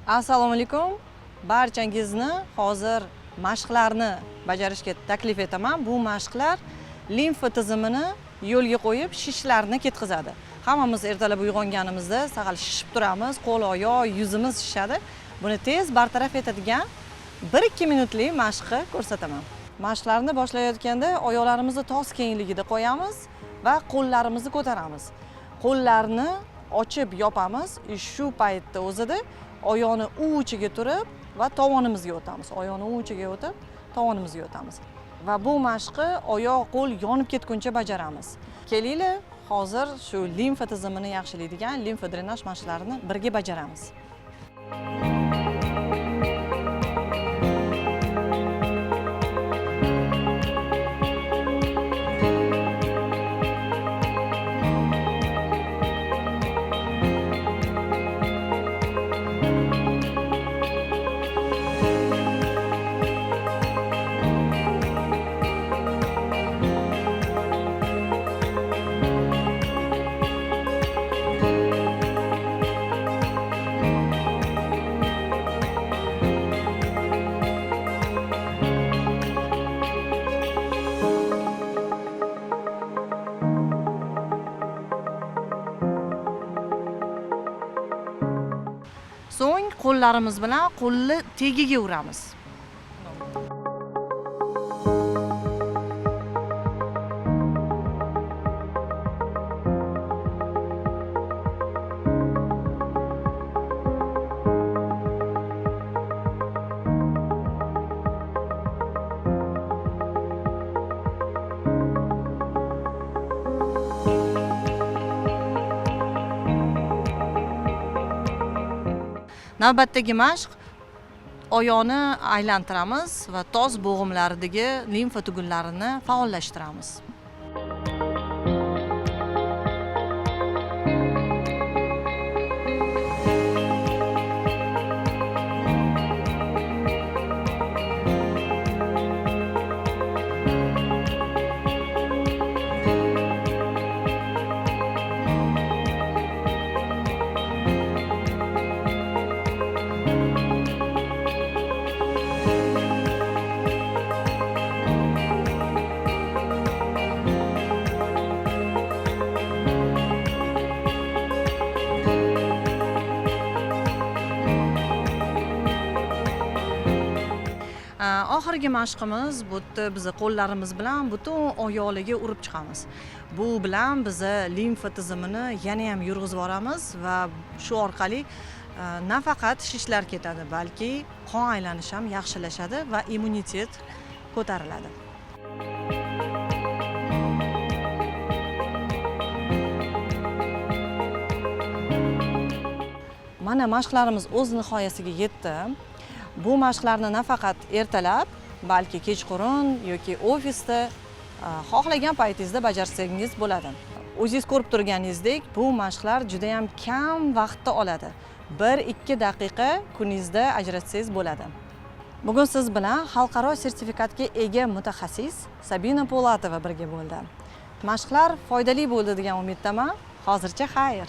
Assalomu alaykum. Barchangizni hozir mashqlarni bajarishga taklif etaman. Bu mashqlar limfa tizimini yo'lga qo'yib, shishlarni ketkazadi. Hammamiz ertalab uyg'onganimizda saqal shishib turamiz, qo'l, oyoq, yuzimiz shishadi. Buni tez bartaraf etadigan 1-2 minutlik mashqni ko'rsataman. Mashqlarni boshlayotganda oyoqlarimizni tos kengligida qo'yamiz va qo'llarimizni ko'taramiz. Qo'llarni ochib yopamiz. Shu paytda o'zida oyoqni uchiga turib va tovonimizga o'tamiz. Oyoqni uchiga o'tib, tovonimizga o'tamiz. Va bu mashqni oyoq, qo'l yonib ketguncha bajaramiz. Kelinglar, hozir shu limfa tizimini yaxshilaydigan limfa drenaj mashqlarini birga bajaramiz. So'ng qo'llarimiz bilan qo'lni tegiga uramiz. Navbatdagi mashq oyoqni aylantiramiz va tos bo'g'imlaridagi limfa tugunlarini faollashtiramiz. Oxirgi mashqimiz bu yerda biz qo'llarimiz bilan butun oyoqlarga urib chiqamiz. Bu bilan biz limfa tizimini yana ham yurg'izib boramiz va shu orqali nafaqat shishlar ketadi, balki qon aylanishi ham yaxshilashadi va immunitet ko'tariladi. Mana mashqlarimiz o'z nihoyasiga yetdi. Bu mashqlarni nafaqat ertalab, balki kechqurun yoki ofisda xohlagan paytingizda bajarsangiz bo'ladi. O'zingiz ko'rib turganingizdek, bu mashqlar juda ham kam vaqtda oladi. 1-2 daqiqa kuningizda ajratsangiz bo'ladi. Bugun siz bilan xalqaro sertifikatga ega mutaxassis Sabina Po'latova birga bo'ldi. Mashqlar foydali bo'ldi degan umiddaman. Hozircha xayr.